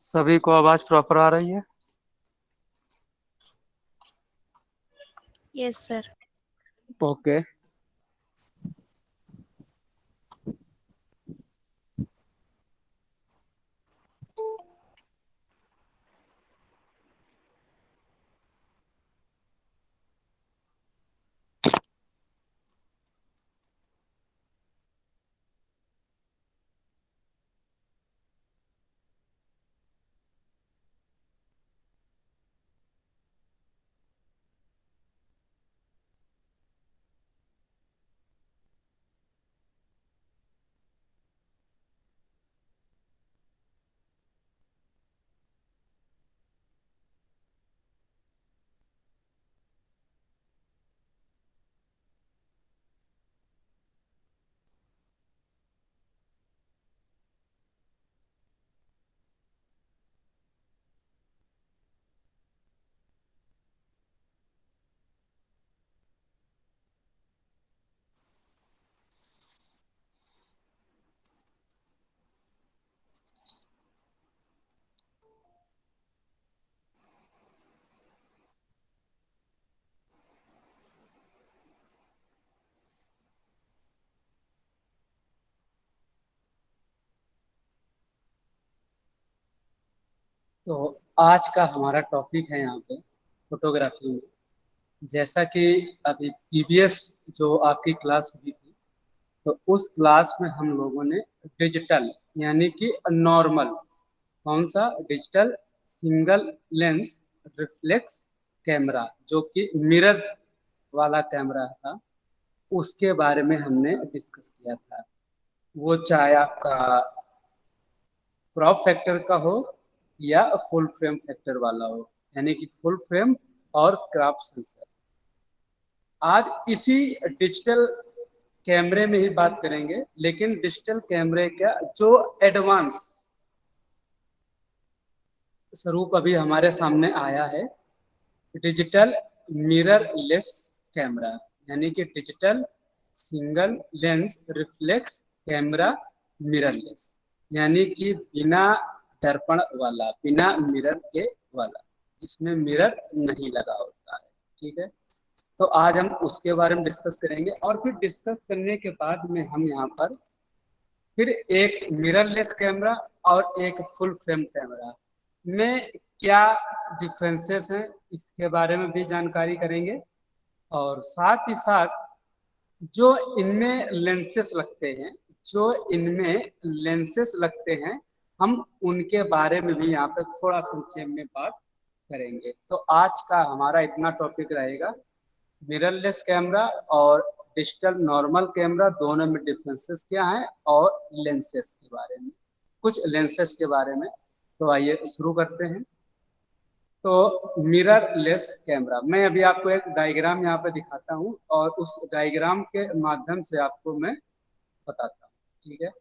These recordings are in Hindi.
सभी को आवाज प्रॉपर आ रही है? Yes sir. ओके। तो आज का हमारा टॉपिक है यहाँ पे फोटोग्राफी में। जैसा कि अभी प्रीवियस जो आपकी क्लास हुई थी, तो उस क्लास में हम लोगों ने डिजिटल यानी कि नॉर्मल, कौन सा digital single lens reflex camera, जो कि मिरर वाला कैमरा था, उसके बारे में हमने डिस्कस किया था। वो चाहे आपका क्रॉप फैक्टर का हो या फुल फ्रेम फैक्टर वाला हो, यानी कि फुल फ्रेम और क्रॉप सेंसर। आज इसी डिजिटल कैमरे में ही बात करेंगे, लेकिन डिजिटल कैमरे का जो एडवांस स्वरूप अभी हमारे सामने आया है, डिजिटल मिररलेस कैमरा, यानी कि digital single lens reflex camera mirrorless, यानी कि बिना दर्पण वाला, बिना मिरर के वाला, जिसमें मिरर नहीं लगा होता है। ठीक है, तो आज हम उसके बारे में डिस्कस करेंगे, और फिर डिस्कस करने के बाद में हम यहाँ पर फिर एक मिररलेस कैमरा और एक फुल फ्रेम कैमरा में क्या डिफरेंसेस हैं, इसके बारे में भी जानकारी करेंगे। और साथ ही साथ जो इनमें लेंसेस लगते हैं, जो इनमें लेंसेस लगते हैं, हम उनके बारे में भी यहाँ पे थोड़ा संक्षेप में बात करेंगे। तो आज का हमारा इतना टॉपिक रहेगा, मिररलेस कैमरा और डिजिटल नॉर्मल कैमरा, दोनों में डिफरेंसेस क्या हैं, और लेंसेस के बारे में, कुछ लेंसेस के बारे में। तो आइए शुरू करते हैं। तो मिररलेस कैमरा, मैं अभी आपको एक डायग्राम यहाँ पे दिखाता हूँ, और उस डायग्राम के माध्यम से आपको मैं बताता हूँ। ठीक है,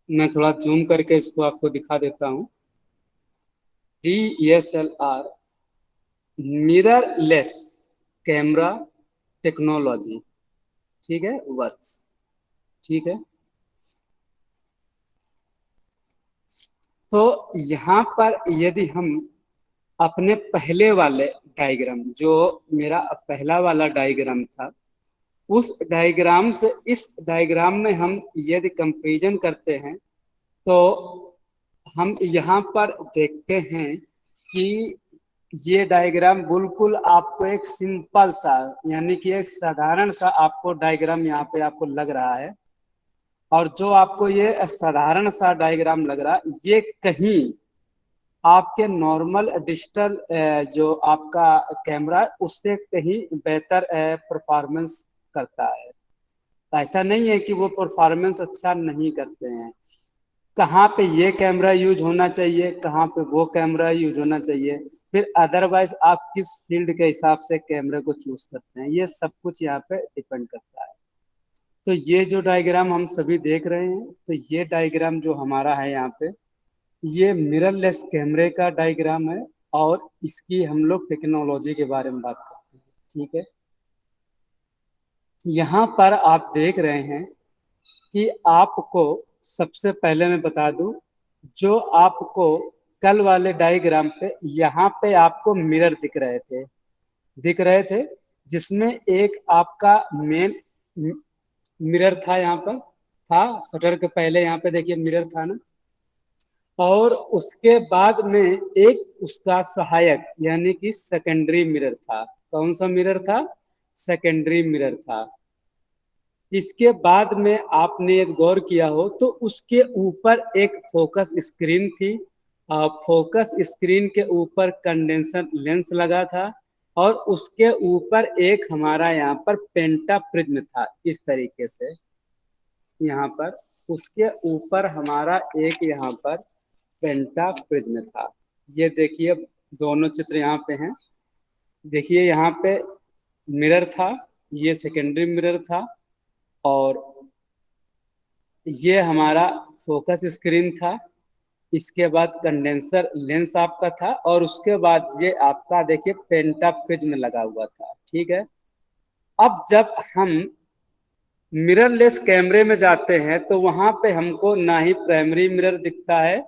मैं थोड़ा जूम करके इसको आपको दिखा देता हूँ। DSLR मिररलेस कैमरा टेक्नोलॉजी, ठीक है, वर्क्स। ठीक है, तो यहाँ पर यदि हम अपने पहले वाले डायग्राम, जो मेरा पहला वाला डायग्राम था, उस डायग्राम से इस डायग्राम में हम यदि कंपैरिजन करते हैं, तो हम यहाँ पर देखते हैं कि ये डायग्राम बिल्कुल आपको एक सिंपल सा, यानी कि एक साधारण सा आपको डायग्राम यहाँ पे आपको लग रहा है। और जो आपको ये साधारण सा डायग्राम लग रहा है, ये कहीं आपके नॉर्मल डिजिटल जो आपका कैमरा है, उससे कहीं बेहतर परफॉर्मेंस करता है। ऐसा नहीं है कि वो परफॉर्मेंस अच्छा नहीं करते हैं। कहाँ पे ये कैमरा यूज होना चाहिए, कहाँ पे वो कैमरा यूज होना चाहिए, फिर अदरवाइज आप किस फील्ड के हिसाब से कैमरे को चूज करते हैं, ये सब कुछ यहाँ पे डिपेंड करता है। तो ये जो डायग्राम हम सभी देख रहे हैं, तो ये डायग्राम जो हमारा है यहाँ पे, ये मिररलेस कैमरे का डायग्राम है और इसकी हम लोग टेक्नोलॉजी के बारे में बात करते हैं। ठीक है, यहाँ पर आप देख रहे हैं कि आपको सबसे पहले मैं बता दूं, जो आपको कल वाले डायग्राम पे यहाँ पे आपको मिरर दिख रहे थे, जिसमें एक आपका मेन मिरर था, यहाँ पर था शटर के पहले, यहाँ पे देखिए मिरर था ना, और उसके बाद में एक उसका सहायक यानी कि सेकेंडरी मिरर था। कौन सा मिरर था? सेकेंडरी मिरर था। इसके बाद में आपने यदि गौर किया हो तो उसके ऊपर एक फोकस स्क्रीन थी, फोकस स्क्रीन के ऊपर कंडेंसर लेंस लगा था, और उसके ऊपर एक हमारा यहाँ पर पेंटा प्रिज्म था। इस तरीके से यहाँ पर उसके ऊपर हमारा एक यहाँ पर पेंटा प्रिज्म था। ये देखिए दोनों चित्र यहाँ पे हैं। देखिए यहाँ पे मिरर था, ये सेकेंडरी मिरर था, और ये हमारा फोकस स्क्रीन था। इसके बाद कंडेंसर लेंस आपका था, और उसके बाद ये आपका देखिए पेंटा प्रिज्म लगा हुआ था। ठीक है, अब जब हम मिररलेस कैमरे में जाते हैं तो वहां पे हमको ना ही प्राइमरी मिरर दिखता है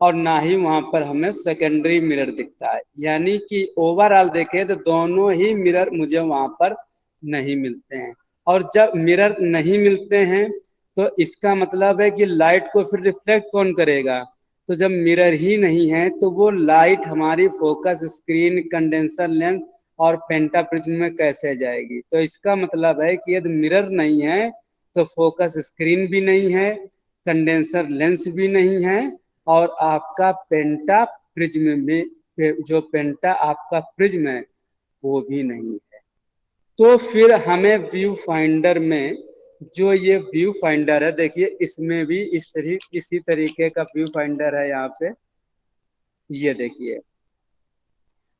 और ना ही वहां पर हमें सेकेंडरी मिरर दिखता है। यानी कि ओवरऑल देखें तो दोनों ही मिरर मुझे वहां पर नहीं मिलते हैं। और जब मिरर नहीं मिलते हैं तो इसका मतलब है कि लाइट को फिर रिफ्लेक्ट कौन करेगा? तो जब मिरर ही नहीं है तो वो लाइट हमारी फोकस स्क्रीन, कंडेंसर लेंस और पेंटा प्रिज्म में कैसे जाएगी? तो इसका मतलब है कि यदि मिरर नहीं है तो फोकस स्क्रीन भी नहीं है, कंडेंसर लेंस भी नहीं है, और आपका पेंटा प्रिज्म में जो पेंटा आपका प्रिज्म है वो भी नहीं है। तो फिर हमें व्यू फाइंडर में, जो ये व्यू फाइंडर है, देखिए इसमें भी इसी तरीके का व्यू फाइंडर है यहाँ पे, ये देखिए।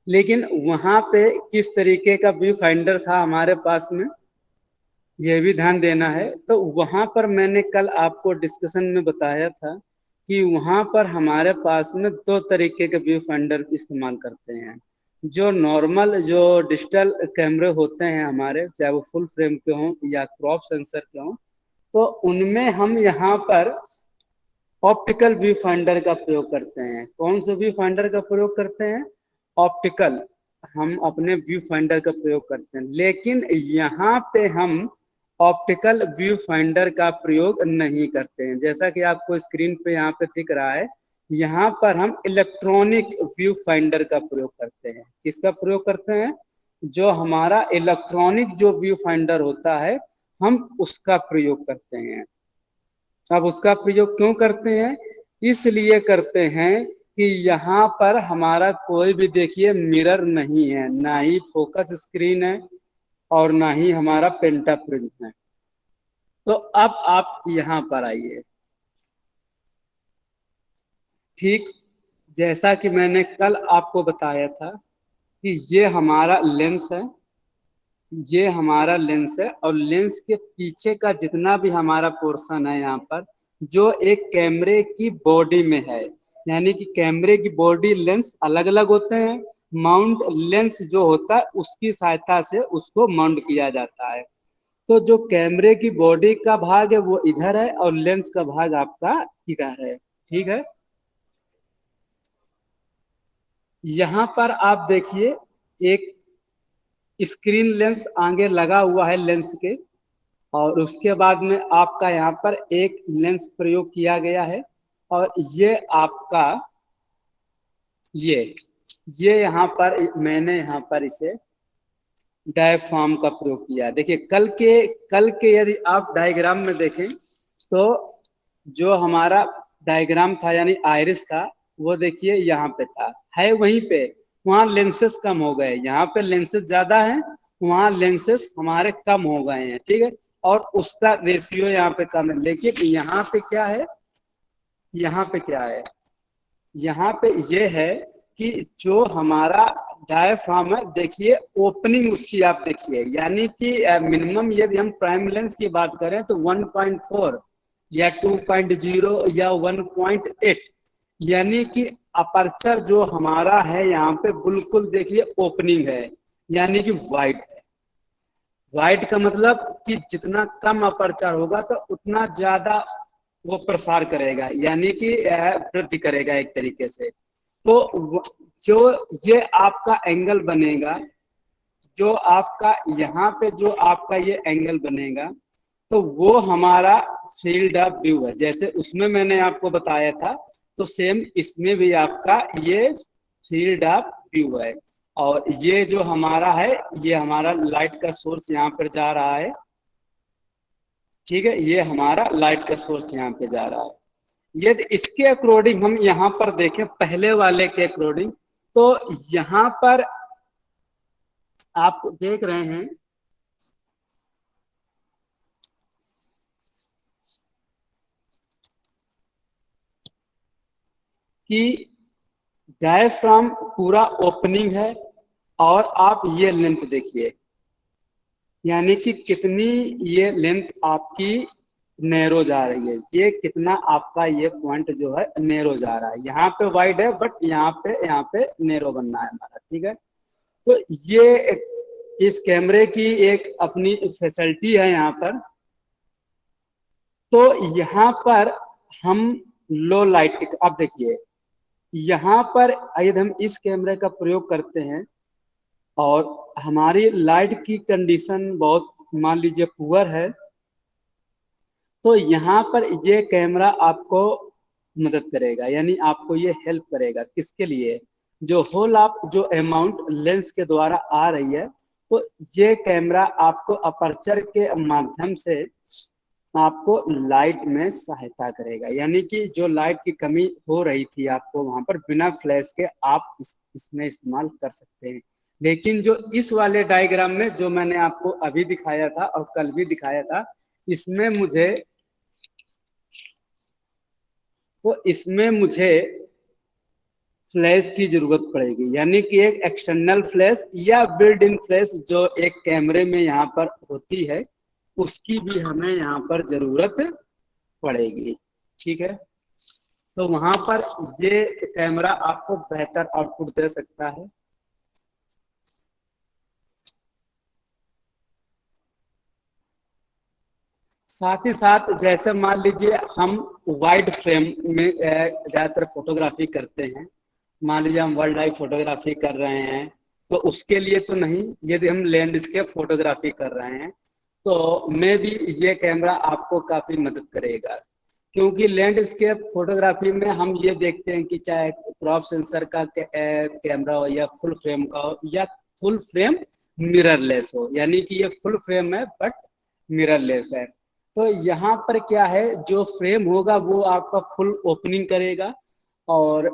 लेकिन वहां पे किस तरीके का व्यू फाइंडर था हमारे पास में, यह भी ध्यान देना है। तो वहां पर मैंने कल आपको डिस्कशन में बताया था कि वहां पर हमारे पास में दो तरीके के व्यू फाइंडर इस्तेमाल करते हैं। जो नॉर्मल जो डिजिटल कैमरे होते हैं हमारे, चाहे वो फुल फ्रेम के हों या क्रॉप सेंसर के हों, तो उनमें हम यहाँ पर ऑप्टिकल व्यू फाइंडर का प्रयोग करते हैं। कौन से व्यू फाइंडर का प्रयोग करते हैं? ऑप्टिकल, हम अपने व्यू फाइंडर का प्रयोग करते हैं। लेकिन यहाँ पे हम ऑप्टिकल व्यू फाइंडर का प्रयोग नहीं करते हैं। जैसा कि आपको स्क्रीन पे यहाँ पे दिख रहा है, यहाँ पर हम इलेक्ट्रॉनिक व्यू फाइंडर का प्रयोग करते हैं। किसका प्रयोग करते हैं? जो हमारा इलेक्ट्रॉनिक जो व्यू फाइंडर होता है, हम उसका प्रयोग करते हैं। अब उसका प्रयोग क्यों करते हैं? इसलिए करते हैं कि यहाँ पर हमारा कोई भी देखिए मिरर नहीं है, ना ही फोकस स्क्रीन है और ना ही हमारा पेंटा प्रिज्म है। तो अब आप यहाँ पर आइए। ठीक जैसा कि मैंने कल आपको बताया था कि ये हमारा लेंस है, ये हमारा लेंस है, और लेंस के पीछे का जितना भी हमारा पोर्शन है यहाँ पर, जो एक कैमरे की बॉडी में है, यानी कि कैमरे की बॉडी लेंस अलग अलग होते हैं। माउंट लेंस जो होता है उसकी सहायता से उसको माउंट किया जाता है। तो जो कैमरे की बॉडी का भाग है वो इधर है और लेंस का भाग आपका इधर है। ठीक है, यहाँ पर आप देखिए एक स्क्रीन लेंस आगे लगा हुआ है लेंस के, और उसके बाद में आपका यहाँ पर एक लेंस प्रयोग किया गया है, और ये आपका ये ये यहाँ पर मैंने यहाँ पर इसे डायफ्राम का प्रयोग किया। देखिए कल के यदि आप डायग्राम में देखें तो जो हमारा डायग्राम था यानी आयरिस था, वो देखिए यहाँ पे था, है वहीं पे। वहां लेंसेस कम हो गए, यहाँ पे लेंसेस ज्यादा हैं वहाँ लेंसेस हमारे कम हो गए हैं, ठीक है, और उसका रेशियो यहाँ पे कम है। लेकिन यहाँ पे क्या है, यहाँ पे क्या है, यहाँ पे ये है कि जो हमारा डायफ्राम है, देखिए ओपनिंग उसकी आप देखिए, यानी कि मिनिमम यदि हम प्राइम लेंस की बात करें तो 1.4 या 2.0 या 1.8, यानी कि अपर्चर जो हमारा है यहाँ पे बिल्कुल देखिए ओपनिंग है, यानी कि वाइड है। वाइड का मतलब कि जितना कम अपर्चर होगा तो उतना ज्यादा वो प्रसार करेगा, यानी कि वृद्धि करेगा एक तरीके से। तो जो ये आपका एंगल बनेगा, जो आपका यहाँ पे जो आपका ये एंगल बनेगा, तो वो हमारा फील्ड ऑफ व्यू है। जैसे उसमें मैंने आपको बताया था, तो सेम इसमें भी आपका ये फील्ड ऑफ व्यू है। और ये जो हमारा है, ये हमारा लाइट का सोर्स यहाँ पर जा रहा है, ठीक है, ये हमारा लाइट का सोर्स यहाँ पे जा रहा है। यदि इसके अकॉर्डिंग हम यहाँ पर देखें, पहले वाले के अकॉर्डिंग, तो यहाँ पर आप देख रहे हैं कि डायफ्राम पूरा ओपनिंग है, और आप ये लेंथ देखिए, यानी कि कितनी ये लेंथ आपकी नैरो जा रही है, ये कितना आपका ये पॉइंट जो है नैरो जा रहा है। यहाँ पे वाइड है बट यहाँ पे नैरो बनना है हमारा, ठीक है। तो ये इस कैमरे की एक अपनी फैसिलिटी है यहाँ पर। तो यहाँ पर हम लो लाइट, अब देखिए यहाँ पर यदि हम इस कैमरे का प्रयोग करते हैं और हमारी लाइट की कंडीशन बहुत मान लीजिए पुअर है, तो यहाँ पर ये कैमरा आपको मदद करेगा, यानी आपको ये हेल्प करेगा किसके लिए, जो होल आप जो अमाउंट लेंस के द्वारा आ रही है, तो ये कैमरा आपको अपर्चर के माध्यम से आपको लाइट में सहायता करेगा, यानी कि जो लाइट की कमी हो रही थी आपको वहां पर, बिना फ्लैश के आप इसमें इस्तेमाल कर सकते हैं। लेकिन जो इस वाले डायग्राम में जो मैंने आपको अभी दिखाया था और कल भी दिखाया था, इसमें मुझे इसमें मुझे फ्लैश की जरूरत पड़ेगी, यानी कि एक एक्सटर्नल फ्लैश या बिल्ड इन फ्लैश जो एक कैमरे में यहाँ पर होती है, उसकी भी हमें यहाँ पर जरूरत पड़ेगी, ठीक है। तो वहां पर ये कैमरा आपको बेहतर आउटपुट दे सकता है। साथ ही साथ जैसे मान लीजिए हम वाइड फ्रेम में ज्यादातर फोटोग्राफी करते हैं, मान लीजिए हम वर्ल्ड लाइफ फोटोग्राफी कर रहे हैं, तो उसके लिए तो नहीं, यदि हम लैंडस्केप फोटोग्राफी कर रहे हैं तो मे भी ये कैमरा आपको काफी मदद करेगा। क्योंकि लैंडस्केप फोटोग्राफी में हम ये देखते हैं कि चाहे क्रॉप सेंसर का कैमरा हो या फुल फ्रेम का हो या फुल फ्रेम मिररलेस हो, यानी कि ये फुल फ्रेम है बट मिररलेस है। तो यहाँ पर क्या है, जो फ्रेम होगा वो आपका फुल ओपनिंग करेगा, और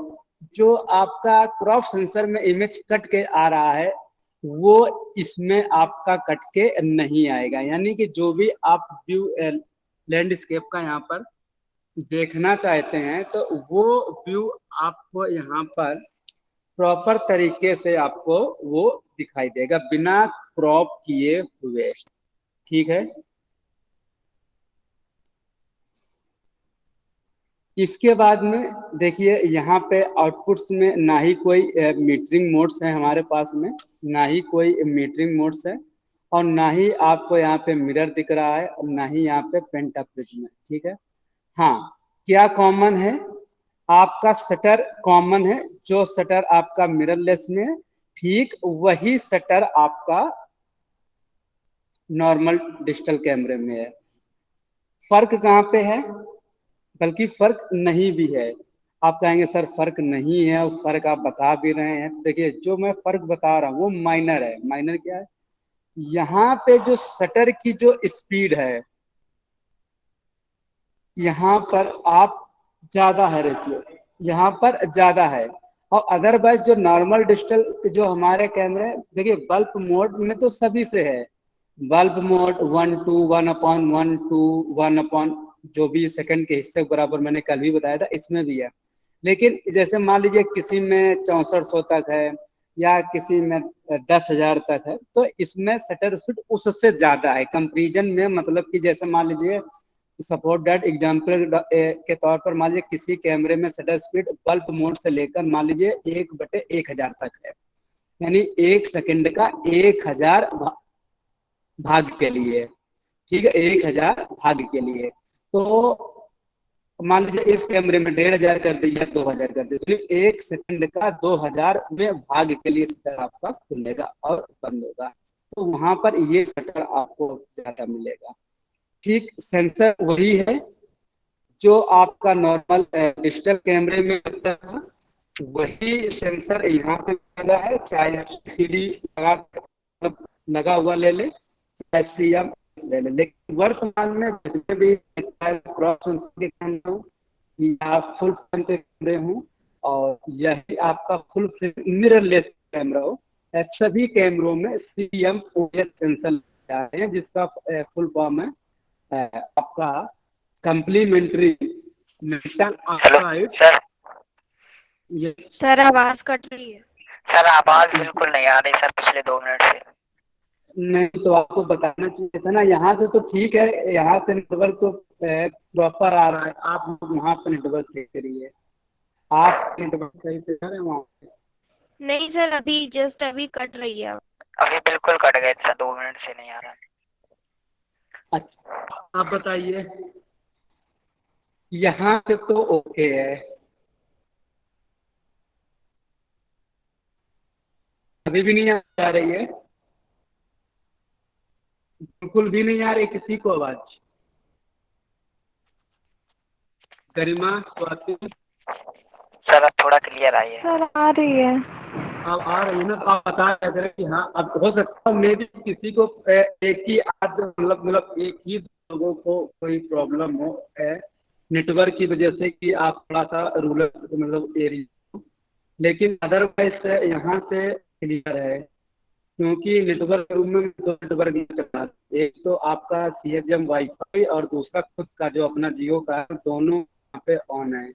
जो आपका क्रॉप सेंसर में इमेज कट के आ रहा है वो इसमें आपका कट के नहीं आएगा, यानी कि जो भी आप व्यू लैंडस्केप का यहाँ पर देखना चाहते हैं तो वो व्यू आपको यहाँ पर प्रॉपर तरीके से आपको वो दिखाई देगा बिना क्रॉप किए हुए, ठीक है। इसके बाद में देखिए यहाँ पे आउटपुट्स में ना ही कोई मीटरिंग मोड्स है हमारे पास में, ना ही कोई मीटरिंग मोड्स है, और ना ही आपको यहाँ पे मिरर दिख रहा है, और ना ही यहाँ पे पेंटअप प्रिज्म है, ठीक है। हाँ, क्या कॉमन है, आपका शटर कॉमन है, जो शटर आपका मिररलेस में है ठीक वही शटर आपका नॉर्मल डिजिटल कैमरे में है। फर्क कहाँ पे है, बल्कि फर्क नहीं भी है। आप कहेंगे सर फर्क नहीं है और फर्क आप बता भी रहे हैं, तो देखिए जो मैं फर्क बता रहा हूँ वो माइनर है। माइनर क्या है, यहाँ पे जो शटर की जो स्पीड है, यहाँ पर आप ज्यादा है रेशियो, यहाँ पर ज्यादा है, और अदरवाइज जो नॉर्मल डिजिटल जो हमारे कैमरे, देखिए बल्ब मोड में तो सभी से है, बल्ब मोड 1/1 1/1 जो भी सेकंड के हिस्से के बराबर, मैंने कल भी बताया था, इसमें भी है। लेकिन जैसे मान लीजिए किसी में 6400 तक है या किसी में 10,000 तक है, तो इसमें शटर स्पीड उससे ज्यादा है कंपैरिजन में। मतलब कि जैसे मान लीजिए सपोर्ट दैट एग्जाम्पल के तौर पर मान लीजिए किसी कैमरे में शटर स्पीड बल्ब मोड से लेकर मान लीजिए 1/1000 तक है, यानी 1 सेकंड का 1000 भाग के लिए, ठीक है, 1000 भाग के लिए। तो मान लीजिए इस कैमरे में 1500 कर दिया, 2000 कर दिया, तो 1 सेकंड का 2000 में भाग के लिए शटर आपका खुलेगा और बंद होगा। तो वहां पर ये शटर आपको ज्यादा मिलेगा। ठीक सेंसर वही है जो आपका नॉर्मल डिजिटल कैमरे में होता था, वही सेंसर यहाँ पे लगा है। चाहे सीडी लगा हुआ ले ले, चाहे सीएम ले ले, लेकिन वर्तमान में जितने भी क्रॉस सेंसर के कैमरे हो या फुल फ्रेम के कैमरे हूँ, और यही आपका फुल फ्रेम मिररलेस कैमरा हो, सभी कैमरों में CMOS सेंसर आ रहे हैं, जिसका फुल फॉर्म है आपका कम्प्लीमेंट्री मेटल ऑक्साइड। सर ये सर आवाज कट रही है। सर आवाज बिल्कुल नहीं आ रही सर पिछले 2 मिनट से। नहीं तो आपको बताना चाहिए था ना, यहाँ से तो ठीक है, यहाँ से नेटवर्क तो प्रॉपर आ रहा है, आप वहाँ पे नेटवर्क चेक करिए, आप नेटवर्क सही से करें वहाँ पे। नहीं सर, अभी जस्ट अभी कट रही है। अभी बिल्कुल कट गए सर, 2 मिनट से नहीं आ रहा। अच्छा आप बताइए, यहाँ से तो ओके है, अभी भी नहीं आ रही है, बिल्कुल भी नहीं आ रही किसी को आवाज? गरिमा, स्वाति? सर अब थोड़ा क्लियर आई है। सर आ रही है। अब आ रही है ना, तो आप बता रहे थे कि हाँ, अब हो सकता है मे भी किसी को एक ही आध मतलब एक ही लोगों को कोई प्रॉब्लम हो नेटवर्क की वजह से, कि आप थोड़ा सा रूरल मतलब एरिया, लेकिन अदरवाइज यहाँ से क्लियर है, क्योंकि नेटवर्क रूम में दो नेटवर्क नहीं चल रहा, एक तो आपका CHM वाईफाई और दूसरा खुद का जो अपना जियो का है, दोनों यहाँ पे ऑन है,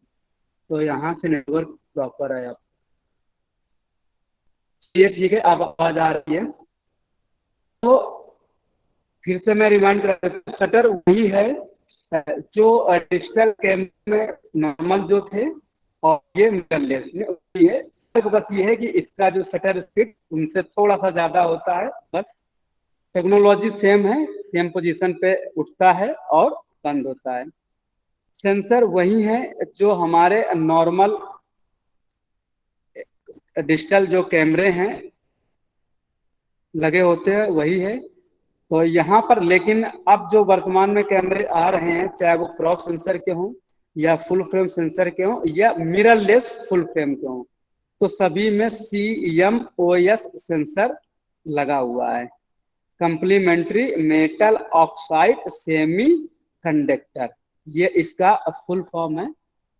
तो यहाँ से नेटवर्क प्रॉपर है। आप ये ठीक है, अब आवाज आ रही है। तो फिर से मैं रिमाइंड कर देता हूँ, शटर वही है जो डिजिटल कैमरे में नॉर्मल जो थे और ये मिररलेस में वही है, बस ये है कि इसका जो शटर स्पीड उनसे थोड़ा सा ज़्यादा होता है, बस टेक्नोलॉजी सेम है, सेम पोजीशन पे उठता है और बंद होता है। सेंसर वही है जो हमारे नॉर्मल डिजिटल जो कैमरे हैं लगे होते हैं, वही है। तो यहाँ पर लेकिन अब जो वर्तमान में कैमरे आ रहे हैं, चाहे वो क्रॉस सेंसर के हों या फुल फ्रेम सेंसर के हों या मिररलेस फुल फ्रेम के हों, तो सभी में CMOS सेंसर लगा हुआ है, complementary metal oxide semi conductor, ये इसका फुल फॉर्म है,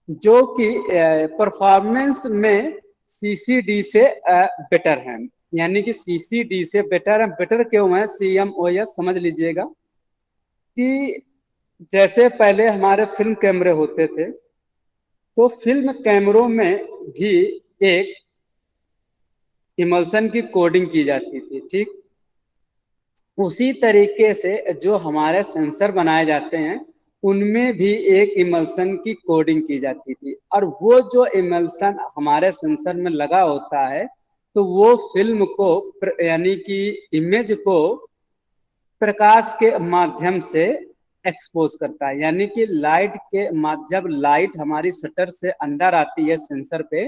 जो कि परफॉर्मेंस में CCD से बेटर है, यानी कि CCD से बेटर है। बेटर क्यों है CMOS, समझ लीजिएगा कि जैसे पहले हमारे फिल्म कैमरे होते थे, तो फिल्म कैमरों में भी एक इमल्सन की कोडिंग की जाती थी, ठीक उसी तरीके से जो हमारे सेंसर बनाए जाते हैं उनमें भी एक इमल्सन की कोडिंग की जाती थी, और वो जो इमल्सन हमारे सेंसर में लगा होता है, तो वो फिल्म को यानी कि इमेज को प्रकाश के माध्यम से एक्सपोज करता है, यानी कि लाइट के जब लाइट हमारी शटर से अंदर आती है सेंसर पे,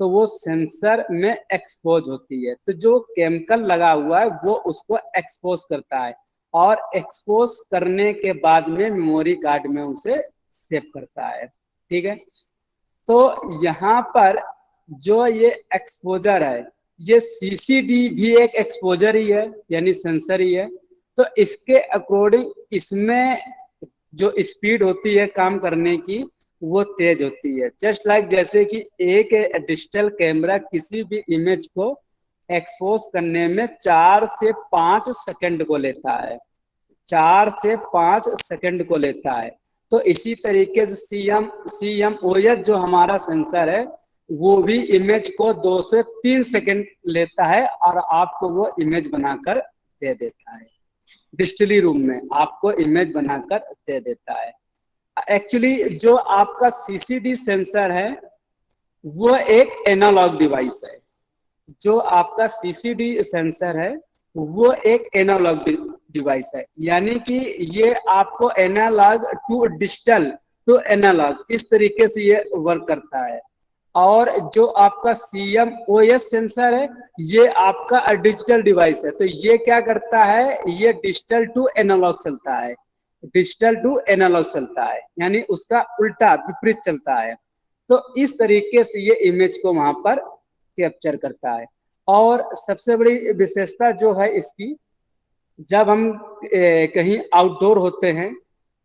तो वो सेंसर में एक्सपोज होती है, तो जो केमिकल लगा हुआ है वो उसको एक्सपोज करता है, और एक्सपोज करने के बाद में मेमोरी कार्ड में उसे सेव करता है, ठीक है। तो यहाँ पर जो ये एक्सपोजर है, ये CCD भी एक एक्सपोजर ही है, यानी सेंसर ही है, तो इसके अकॉर्डिंग इसमें जो स्पीड होती है काम करने की, वो तेज होती है। जस्ट लाइक जैसे कि एक डिजिटल कैमरा किसी भी इमेज को एक्सपोज करने में 4 से 5 सेकंड को लेता है, 4 से 5 सेकंड को लेता है। तो इसी तरीके से CMOS जो हमारा सेंसर है वो भी इमेज को 2 से 3 सेकंड लेता है और आपको वो इमेज बनाकर दे देता है। डिजिटली रूम में आपको इमेज बनाकर दे देता है। एक्चुअली जो आपका CCD सेंसर है वो एक एनालॉग डिवाइस है। जो आपका CCD सेंसर है वो एक एनालॉग डिवाइस है, यानी कि ये आपको analogue to digital to analogue इस तरीके से ये वर्क करता है। और जो आपका CMOS सेंसर है ये आपका डिजिटल डिवाइस है। तो ये क्या करता है, ये डिजिटल टू एनालॉग चलता है, डिजिटल टू एनालॉग चलता है, यानी उसका उल्टा विपरीत चलता है। तो इस तरीके से ये इमेज को वहां पर कैप्चर करता है। और सबसे बड़ी विशेषता जो है इसकी, जब हम कहीं आउटडोर होते हैं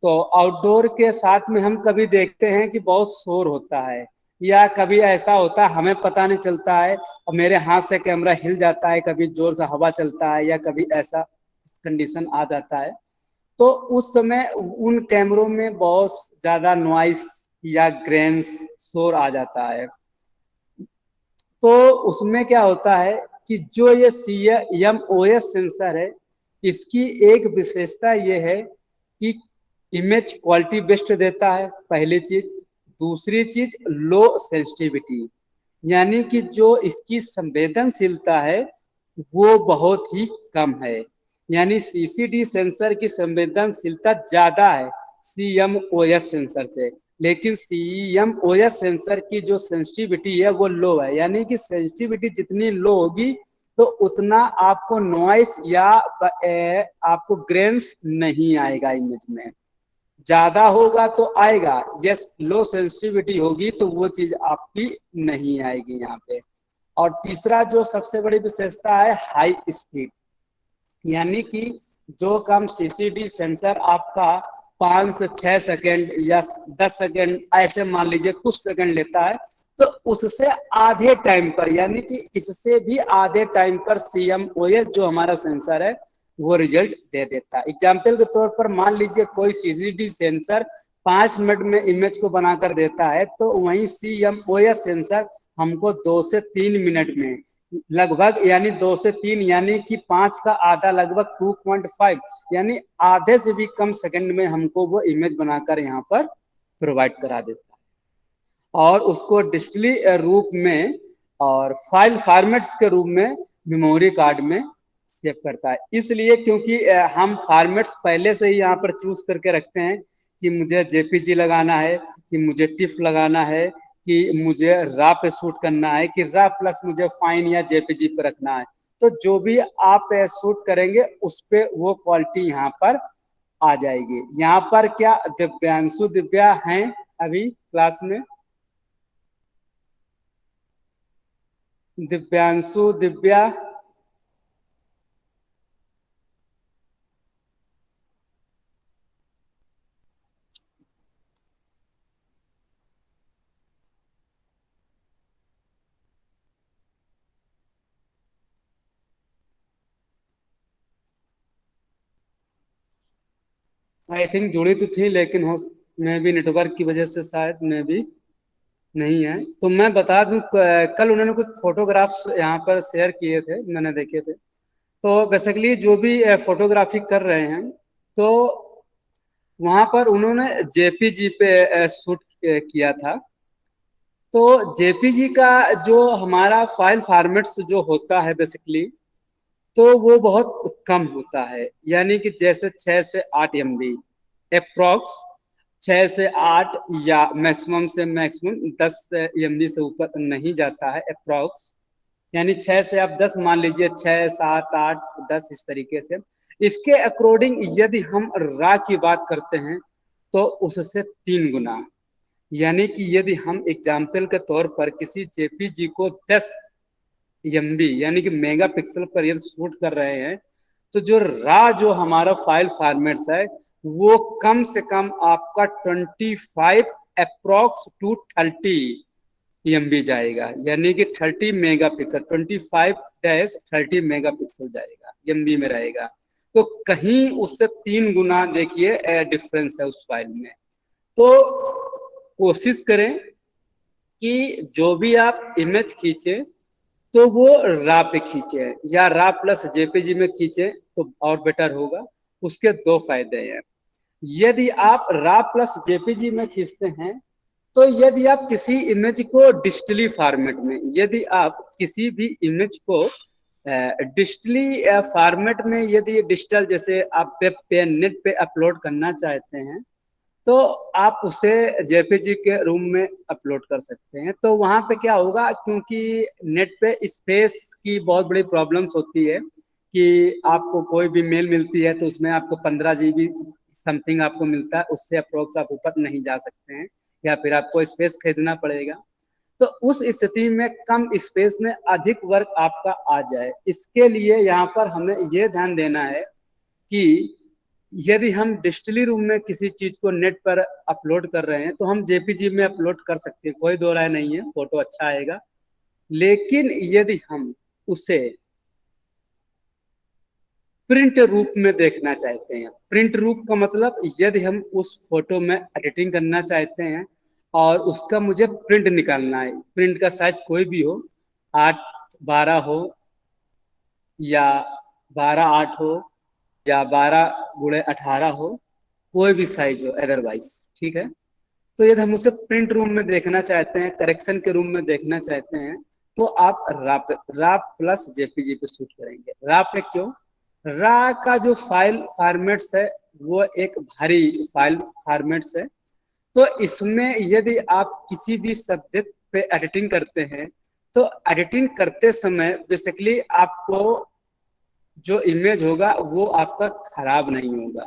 तो आउटडोर के साथ में हम कभी देखते हैं कि बहुत शोर होता है, या कभी ऐसा होता है हमें पता नहीं चलता है और मेरे हाथ से कैमरा हिल जाता है, कभी जोर से हवा चलता है या कभी ऐसा कंडीशन आ जाता है। तो उस समय उन कैमरों में बहुत ज्यादा नॉइस या ग्रेन्स शोर आ जाता है। तो उसमें क्या होता है कि जो ये CMOS सेंसर है इसकी एक विशेषता ये है कि इमेज क्वालिटी बेस्ट देता है, पहली चीज। दूसरी चीज लो सेंसिटिविटी, यानी कि जो इसकी संवेदनशीलता है वो बहुत ही कम है। यानी CCD सेंसर की संवेदनशीलता ज्यादा है CMOS सेंसर से, लेकिन CMOS सेंसर की जो सेंसिटिविटी है वो लो है। यानी कि सेंसिटिविटी जितनी लो होगी तो उतना आपको नॉइस या आपको ग्रेन्स नहीं आएगा इमेज में। ज्यादा होगा तो आएगा, यस लो सेंसिटिविटी होगी तो वो चीज आपकी नहीं आएगी यहाँ पे। और तीसरा जो सबसे बड़ी विशेषता है हाई स्पीड, यानी कि जो काम CCD सेंसर आपका 5 से 6 सेकंड या 10 सेकंड ऐसे मान लीजिए कुछ सेकंड लेता है, तो उससे आधे टाइम पर, यानी कि इससे भी आधे टाइम पर CMOS जो हमारा सेंसर है वो रिजल्ट दे देता है। एग्जाम्पल के तौर पर मान लीजिए कोई CCD सेंसर 5 मिनट में इमेज को बनाकर देता है, तो वहीं CMOS सेंसर हमको 2 से 3 मिनट में लगभग, यानी 2 से 3 यानी कि 5 का आधा लगभग 2.5, यानी आधे से भी कम सेकंड में हमको वो इमेज बनाकर यहाँ पर प्रोवाइड करा देता है। और उसको डिजिटली रूप में और फाइल फॉर्मेट्स के रूप में मेमोरी कार्ड में सेव करता है। इसलिए क्योंकि हम फॉर्मेट्स पहले से ही यहाँ पर चूज करके रखते हैं कि मुझे JPG लगाना है, कि मुझे टिफ लगाना है, कि मुझे रा पे शूट करना है, कि रा प्लस मुझे फाइन या JPG पे रखना है। तो जो भी आप शूट करेंगे उस पे वो क्वालिटी यहाँ पर आ जाएगी। यहाँ पर क्या दिव्यांशु दिव्या हैं अभी क्लास में? दिव्यांशु दिव्या आई थिंक जुड़ी तो थी, लेकिन हो मैं भी नेटवर्क की वजह से शायद मैं भी नहीं है। तो मैं बता दूं कल उन्होंने कुछ फोटोग्राफ्स यहाँ पर शेयर किए थे, मैंने देखे थे। तो बेसिकली जो भी फोटोग्राफी कर रहे हैं तो वहां पर उन्होंने JPG पे शूट किया था। तो JPG का जो हमारा फाइल फॉर्मेट्स जो होता है बेसिकली, तो वो बहुत कम होता है, यानी कि जैसे 6 से 8 MB अप्रोक्स, 6 से 8 या मैक्सिमम से मैक्सिमम 10 MB से ऊपर नहीं जाता है अप्रोक्स। यानी 6 से आप 10 मान लीजिए, 6 7 8 10 इस तरीके से। इसके अकॉर्डिंग यदि हम रा की बात करते हैं तो उससे 3 गुना, यानी कि यदि हम एग्जाम्पल के तौर पर किसी JPG को 10 MB यानी कि मेगा पिक्सल पर यदि शूट कर रहे हैं, तो जो रा जो हमारा फाइल फॉर्मेट्स है वो कम से कम आपका 25 अप्रोक्स टू 30 EMB जाएगा, यानी कि 30 मेगापिक्सल 25-30 मेगापिक्सल जाएगा, EMB में रहेगा। तो कहीं उससे 3 गुना देखिए डिफरेंस है उस फाइल में। तो कोशिश करें कि जो भी आप इमेज खींचे तो वो रा पे खींचे या रा प्लस जेपीजी में खींचे तो और बेटर होगा। उसके 2 फायदे हैं। यदि आप रा प्लस जेपीजी में खींचते हैं तो यदि आप किसी इमेज को डिजिटली फॉर्मेट में, यदि आप किसी भी इमेज को डिजिटली फॉर्मेट में, यदि डिजिटल जैसे आप वेब पे नेट पे अपलोड करना चाहते हैं तो आप उसे जेपीजी के रूम में अपलोड कर सकते हैं। तो वहां पे क्या होगा, क्योंकि नेट पे स्पेस की बहुत बड़ी प्रॉब्लम्स होती है कि आपको कोई भी मेल मिलती है तो उसमें आपको 15 GB समथिंग आपको मिलता है, उससे अप्रोक्स आप ऊपर नहीं जा सकते हैं या फिर आपको स्पेस खरीदना पड़ेगा। तो उस स्थिति में कम स्पेस में अधिक वर्क आपका आ जाए, इसके लिए यहाँ पर हमें ये ध्यान देना है कि यदि हम डिजिटली रूम में किसी चीज को नेट पर अपलोड कर रहे हैं तो हम जेपीजी में अपलोड कर सकते हैं, कोई दो राय नहीं है, फोटो अच्छा आएगा। लेकिन यदि हम उसे प्रिंट रूप में देखना चाहते हैं, प्रिंट रूप का मतलब यदि हम उस फोटो में एडिटिंग करना चाहते हैं और उसका मुझे प्रिंट निकालना है, प्रिंट का साइज कोई भी हो, 8:12 हो या 12:8 हो या 12x18 हो, कोई भी साइज हो अदरवाइज, ठीक है। तो यदि हम उसे प्रिंट रूम में देखना चाहते हैं, करेक्शन के रूम में देखना चाहते हैं, तो आप रा प्लस जेपीजी पे शूट करेंगे। रा पे क्यों? रा का जो फाइल फॉर्मेट्स है वो एक भारी फाइल फॉर्मेट्स है। तो इसमें यदि आप किसी भी सब्जेक्ट पे एडिटिंग करते हैं तो एडिटिंग करते समय बेसिकली आपको जो इमेज होगा वो आपका खराब नहीं होगा।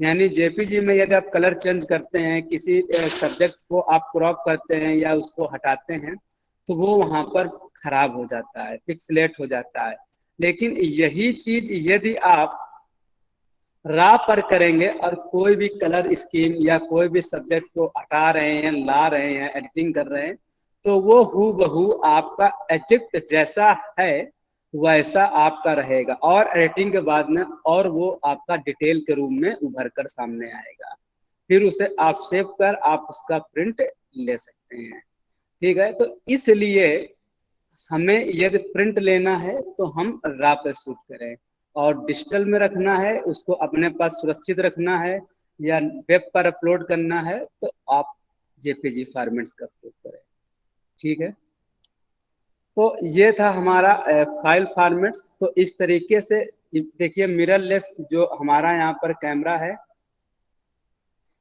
यानी जेपीजी में यदि आप कलर चेंज करते हैं, किसी सब्जेक्ट को आप क्रॉप करते हैं या उसको हटाते हैं तो वो वहां पर खराब हो जाता है, पिक्सलेट हो जाता है। लेकिन यही चीज यदि आप रा पर करेंगे और कोई भी कलर स्कीम या कोई भी सब्जेक्ट को हटा रहे हैं, ला रहे हैं, एडिटिंग कर रहे हैं, तो वो हूबहू आपका एग्जैक्ट जैसा है वैसा आपका रहेगा और एडिटिंग के बाद में और वो आपका डिटेल के रूप में उभर कर सामने आएगा। फिर उसे आप सेव कर आप उसका प्रिंट ले सकते हैं, ठीक है। तो इसलिए हमें यदि प्रिंट लेना है तो हम रा पे शूट करें, और डिजिटल में रखना है, उसको अपने पास सुरक्षित रखना है या वेब पर अपलोड करना है तो आप जेपीजी फॉर्मेट्स का उपयोग करें, ठीक है। तो ये था हमारा फाइल फॉर्मेट्स। तो इस तरीके से देखिए मिररलेस जो हमारा यहाँ पर कैमरा है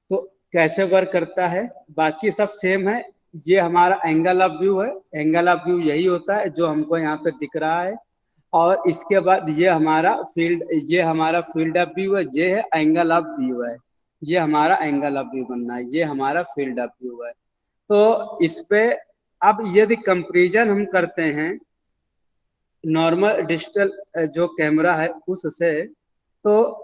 तो कैसे वर्क करता है, बाकी सब सेम है। ये हमारा एंगल ऑफ व्यू है, एंगल ऑफ व्यू यही होता है जो हमको यहाँ पे दिख रहा है। और इसके बाद ये हमारा फील्ड ऑफ व्यू है, ये है एंगल ऑफ व्यू है, ये हमारा एंगल ऑफ व्यू बनना है, ये हमारा फील्ड ऑफ व्यू है। तो इस पे अब यदि कंपैरिजन हम करते हैं नॉर्मल डिजिटल जो कैमरा है उससे, तो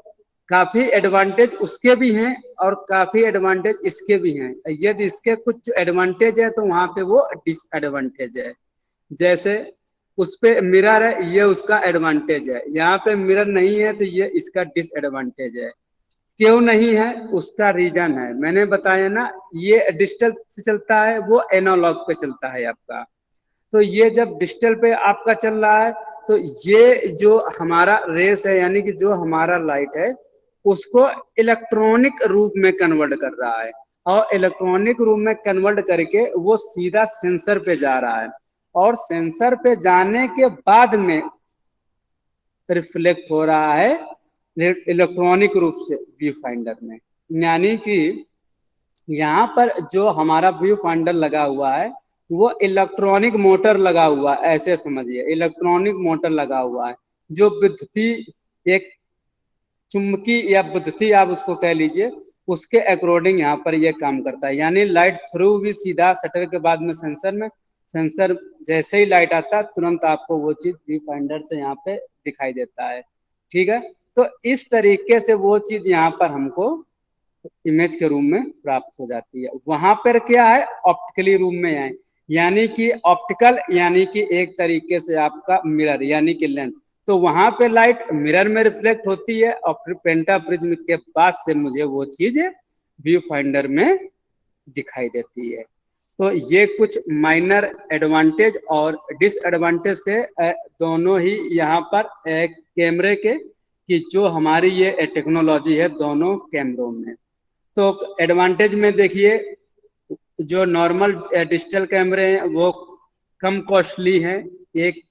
काफी एडवांटेज उसके भी हैं और काफी एडवांटेज इसके भी हैं। यदि इसके कुछ एडवांटेज है तो वहां पे वो डिसएडवांटेज है। जैसे उस पे मिरर है, ये उसका एडवांटेज है, यहाँ पे मिरर नहीं है तो ये इसका डिसएडवांटेज है। क्यों नहीं है उसका रीजन है, मैंने बताया ना, ये डिजिटल से चलता है, वो एनालॉग पे चलता है आपका। तो ये जब डिजिटल पे आपका चल रहा है तो ये जो हमारा रेस है यानी कि जो हमारा लाइट है उसको इलेक्ट्रॉनिक रूप में कन्वर्ट कर रहा है, और इलेक्ट्रॉनिक रूप में कन्वर्ट करके वो सीधा सेंसर पे जा रहा है, और सेंसर पे जाने के बाद में रिफ्लेक्ट हो रहा है इलेक्ट्रॉनिक रूप से व्यू फाइंडर में। यानी कि यहाँ पर जो हमारा व्यू फाइंडर लगा हुआ है वो इलेक्ट्रॉनिक मोटर लगा हुआ है, ऐसे समझिए इलेक्ट्रॉनिक मोटर लगा हुआ है जो विद्युती एक चुंबकी या विद्युती आप उसको कह लीजिए, उसके अकॉर्डिंग यहाँ पर ये काम करता है। यानी लाइट थ्रू भी सीधा शटर के बाद में सेंसर जैसे ही लाइट आता है तुरंत आपको वो चीज व्यू फाइंडर से यहाँ पे दिखाई देता है, ठीक है। तो इस तरीके से वो चीज यहाँ पर हमको इमेज के रूप में प्राप्त हो जाती है। वहां पर क्या है, ऑप्टिकली रूप में है, यानी कि ऑप्टिकल यानी कि एक तरीके से आपका मिरर यानी कि लेंस। तो वहां पे लाइट मिरर में रिफ्लेक्ट होती है और फिर पेंटाप्रिज्म के बाद से मुझे वो चीज व्यू फाइंडर में दिखाई देती है। तो ये कुछ माइनर एडवांटेज और डिसएडवांटेज थे दोनों ही यहाँ पर कैमरे के, कि जो हमारी ये टेक्नोलॉजी है दोनों कैमरों में। तो एडवांटेज में देखिए, जो नॉर्मल डिजिटल कैमरे हैं वो कम कॉस्टली हैं, एक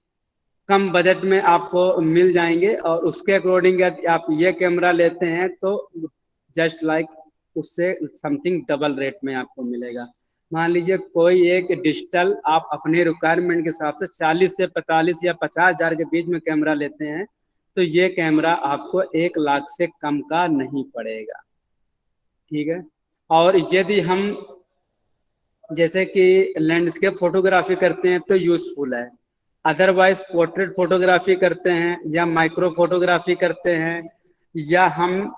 कम बजट में आपको मिल जाएंगे, और उसके अकॉर्डिंग यदि आप ये कैमरा लेते हैं तो जस्ट लाइक उससे समथिंग डबल रेट में आपको मिलेगा। मान लीजिए कोई एक डिजिटल आप अपने रिक्वायरमेंट के हिसाब से 40 से 45 या 50,000 के बीच में कैमरा लेते हैं, तो ये कैमरा आपको 1 लाख से कम का नहीं पड़ेगा। ठीक है। और यदि हम जैसे कि लैंडस्केप फोटोग्राफी करते हैं तो यूजफुल है, अदरवाइज पोर्ट्रेट फोटोग्राफी करते हैं या माइक्रो फोटोग्राफी करते हैं या हम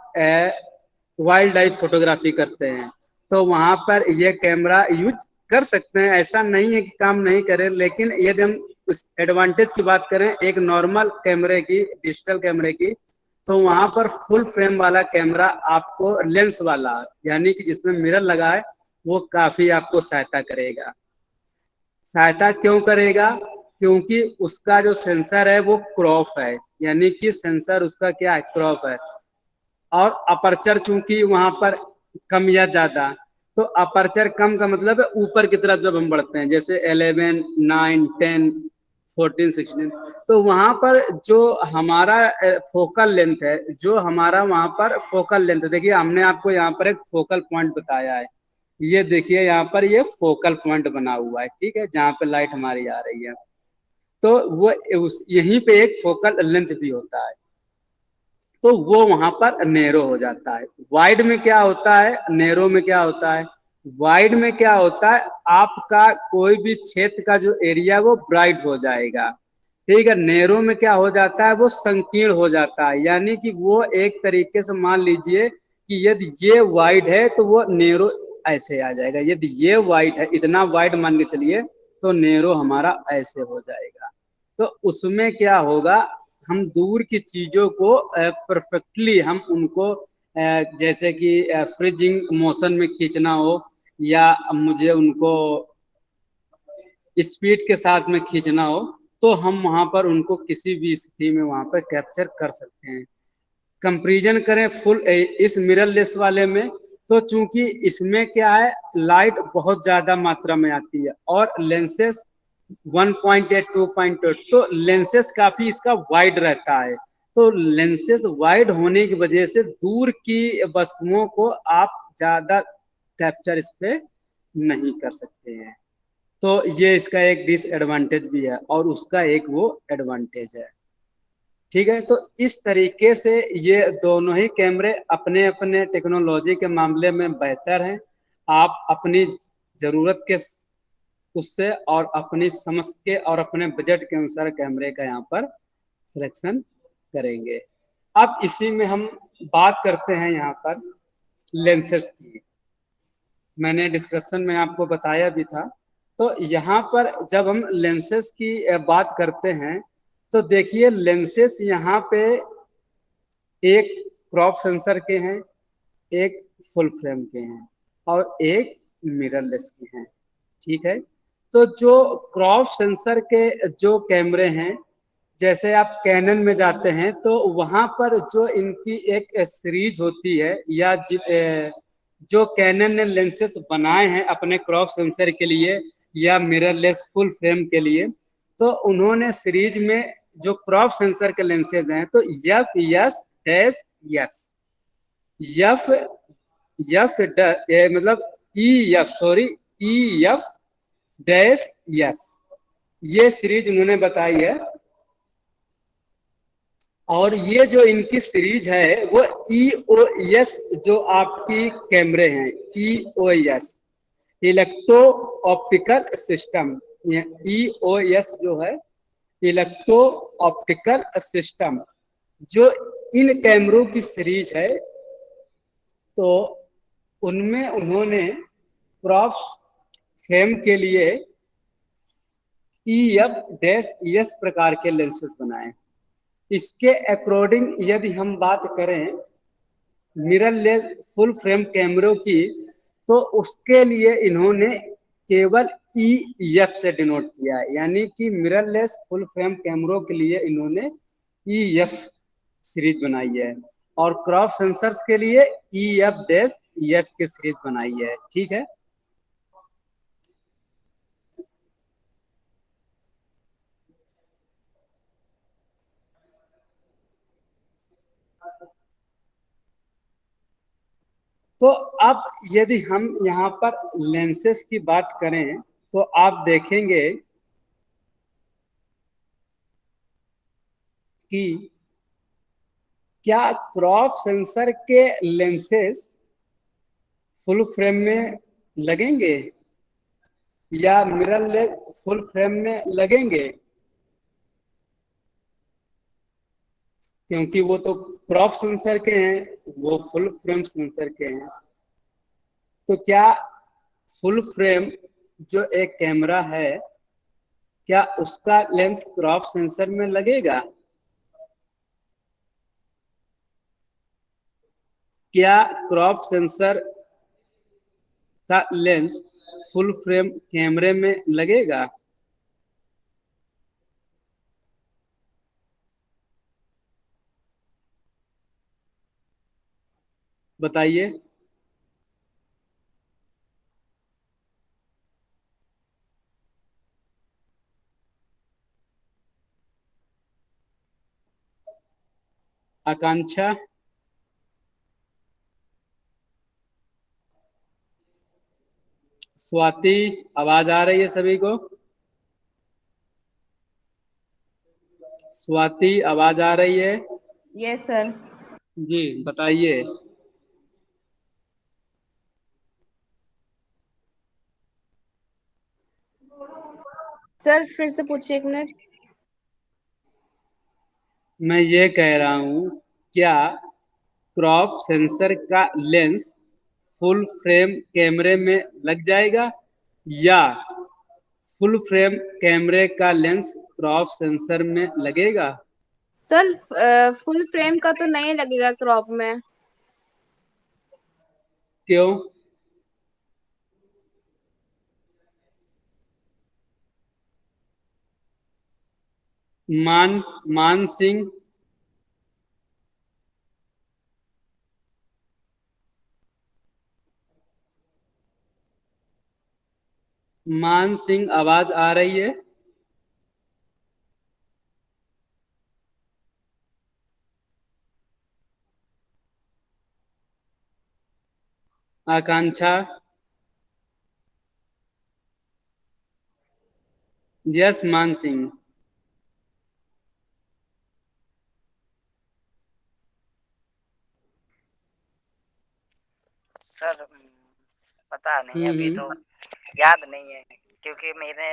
वाइल्ड लाइफ फोटोग्राफी करते हैं, तो वहां पर ये कैमरा यूज कर सकते हैं, ऐसा नहीं है कि काम नहीं करें। लेकिन यदि हम उस एडवांटेज की बात करें एक नॉर्मल कैमरे की, डिजिटल कैमरे की, तो वहां पर फुल फ्रेम वाला कैमरा आपको लेंस वाला यानी कि जिसमें मिरर लगा है वो काफी आपको सहायता करेगा। सहायता क्यों करेगा? क्योंकि उसका जो सेंसर है वो क्रॉप है, यानी कि सेंसर उसका क्या है, क्रॉप है। और अपर्चर चूंकि वहां पर कम या ज्यादा, तो अपर्चर कम का मतलब है ऊपर की तरफ जब हम बढ़ते हैं जैसे 11, 9, 10, 14, 16, तो वहां पर जो हमारा फोकल लेंथ है, जो हमारा वहां पर फोकल लेंथ, देखिए हमने आपको यहाँ पर एक फोकल पॉइंट बताया है, ये देखिए यहाँ पर ये फोकल पॉइंट बना हुआ है, ठीक है, जहाँ पे लाइट हमारी आ रही है, तो वो यहीं पे एक फोकल लेंथ भी होता है, तो वो वहां पर नैरो हो जाता है। वाइड में क्या होता है, नैरो में क्या होता है, वाइड में क्या होता है, आपका कोई भी क्षेत्र का जो एरिया वो ब्राइट हो जाएगा, ठीक है। नैरो में क्या हो जाता है, वो संकीर्ण हो जाता है, यानी कि वो एक तरीके से मान लीजिए कि यदि ये वाइड है तो वो नैरो ऐसे आ जाएगा, यदि ये वाइड है, इतना वाइड मान के चलिए, तो नैरो हमारा ऐसे हो जाएगा। तो उसमें क्या होगा, हम दूर की चीजों को परफेक्टली हम उनको जैसे कि फ्रीजिंग मोशन में खींचना हो या मुझे उनको स्पीड के साथ में खींचना हो, तो हम वहां पर उनको किसी भी स्थिति में वहां पर कैप्चर कर सकते हैं। कंपैरिजन करें फुल इस मिररलेस वाले में, तो चूंकि इसमें क्या है, लाइट बहुत ज्यादा मात्रा में आती है और लेंसेस 1.8, 2.8, तो लेंसेस काफी इसका वाइड रहता है, तो लेंसेस वाइड होने की वजह से दूर की वस्तुओं को आप ज्यादा कैप्चर इस पे नहीं कर सकते हैं। तो ये इसका एक डिसएडवांटेज भी है और उसका एक वो एडवांटेज है। ठीक है, तो इस तरीके से ये दोनों ही कैमरे अपने अपने टेक्नोलॉजी के मामले में बेहतर हैं। आप अपनी जरूरत के उससे और अपनी समझ के और अपने बजट के अनुसार कैमरे का यहाँ पर सिलेक्शन करेंगे। अब इसी में हम बात करते हैं यहाँ पर लेंसेस की। मैंने डिस्क्रिप्शन में आपको बताया भी था। तो यहाँ पर जब हम लेंसेस की बात करते हैं तो देखिए लेंसेस यहाँ पे एक क्रॉप सेंसर के हैं, एक फुल फ्रेम के हैं और एक मिररलेस के हैं। ठीक है, तो जो क्रॉप सेंसर के जो कैमरे हैं, जैसे आप कैनन में जाते हैं तो वहां पर जो इनकी एक सीरीज होती है या जो कैनन ने लेंसेस बनाए हैं अपने क्रॉप सेंसर के लिए या मिररलेस फुल फ्रेम के लिए, तो उन्होंने सीरीज में जो क्रॉप सेंसर के लेंसेज हैं, तो F S S S F F मतलब E F sorry E F dash S, ये सीरीज उन्होंने बताई है। और ये जो इनकी सीरीज है वो EOS जो आपकी कैमरे हैं, EOS electro optical system, EOS जो है इलेक्ट्रो ऑप्टिकल सिस्टम, जो इन कैमरों की सीरीज है, तो उनमें उन्होंने क्रॉप फ्रेम के लिए EF-S प्रकार के लेंसेज बनाए। इसके अकॉर्डिंग यदि हम बात करें मिररलेस फुल फ्रेम कैमरों की, तो उसके लिए इन्होंने केवल EF से डिनोट किया है, यानी कि मिररलेस फुल फ्रेम कैमरों के लिए इन्होंने EF सीरीज बनाई है और क्रॉप सेंसर्स के लिए EF-S की सीरीज बनाई है। ठीक है। तो अब यदि हम यहाँ पर लेंसेज की बात करें तो आप देखेंगे कि क्या क्रॉप सेंसर के लेंसेज फुल फ्रेम में लगेंगे या मिररलेस फुल फ्रेम में लगेंगे, क्योंकि वो तो क्रॉप सेंसर के हैं, वो फुल फ्रेम सेंसर के हैं। तो क्या फुल फ्रेम जो एक कैमरा है, क्या उसका लेंस क्रॉप सेंसर में लगेगा? क्या क्रॉप सेंसर का लेंस फुल फ्रेम कैमरे में लगेगा? बताइए। आकांक्षा, स्वाति, आवाज आ रही है सभी को? स्वाति, आवाज आ रही है? Yes sir. जी बताइए। सर फिर से पूछिए, 1 मिनट। मैं ये कह रहा हूं, क्या क्रॉप सेंसर का लेंस फुल फ्रेम कैमरे में लग जाएगा या फुल फ्रेम कैमरे का लेंस क्रॉप सेंसर में लगेगा? सर फुल फ्रेम का तो नहीं लगेगा क्रॉप में। क्यों? मान सिंह, मान सिंह, आवाज आ रही है? आकांक्षा, यस मान सिंह। सर पता नहीं, अभी तो याद नहीं है क्योंकि मैंने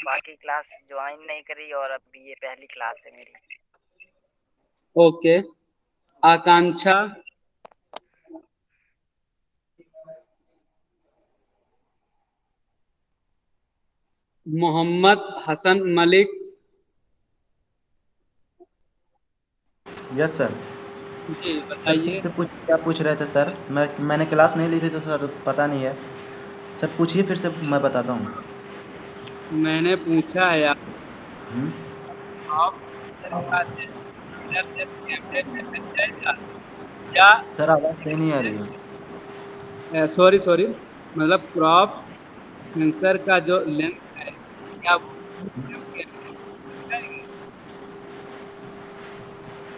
बाकी क्लास ज्वाइन नहीं करी और अभी ये पहली क्लास है मेरी। ओके। आकांक्षा, मोहम्मद हसन मलिक, यस सर। जी सर बताइए। फिर से क्या पूछ रहे थे सर? मैंने क्लास नहीं ली थी तो सर पता नहीं है। सर पूछिए फिर से, मैं बताता हूँ। मैंने पूछा है आप हम्म? या सर आवाज़ सही नहीं आ रही है। सॉरी सॉरी, मतलब क्रॉप सेंसर का जो लेंस है, क्या वो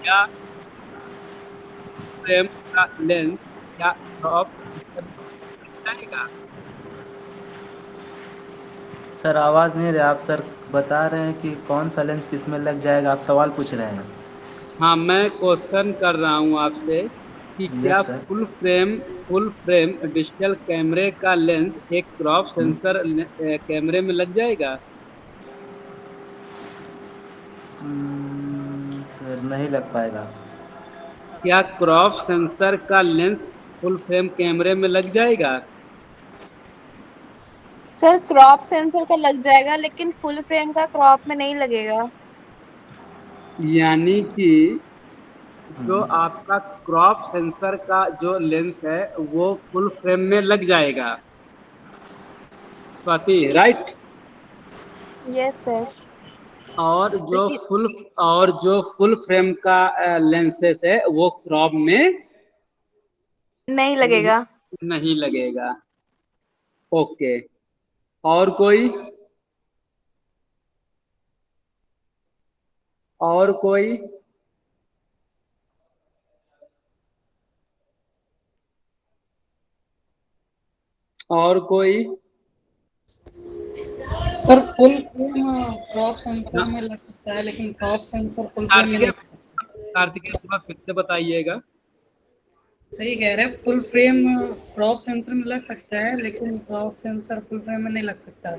या फ्रेम का लेंस क्या क्रॉप सेंसर में जाएगा? सर आवाज़ नहीं आ रही। आप सर बता रहे हैं कि कौन सा लेंस किस में लग जाएगा, आप सवाल पूछ रहे हैं। हाँ, मैं क्वेश्चन कर रहा हूँ आपसे कि क्या yes sir. Full frame digital कैमरे का लेंस एक क्रॉप सेंसर कैमरे में लग जाएगा? सर नहीं लग पाएगा। क्या क्रॉप सेंसर का लेंस फुल फ्रेम कैमरे में लग जाएगा? सर क्रॉप सेंसर का लग जाएगा लेकिन फुल फ्रेम का क्रॉप में नहीं लगेगा। यानी कि जो आपका क्रॉप सेंसर का जो लेंस है वो फुल फ्रेम में लग जाएगा। स्वाति, राइट? Yes sir. और लेकिन जो फुल फ्रेम का लेंसेस है वो क्रॉप में नहीं नहीं, लगेगा। नहीं लगेगा। ओके। और कोई? और कोई? और कोई? Sir full frame crop sensor हाँ, में लग सकता है लेकिन क्रॉप सेंसर फुल फ्रेम में कार्तिकेय, नहीं लग सकता। कार्तिकेय थोड़ा फिर से बताइएगा। सही कह रहे हैं, फुल फ्रेम क्रॉप सेंसर में लग सकता है लेकिन क्रॉप सेंसर फुल फ्रेम में नहीं लग सकता।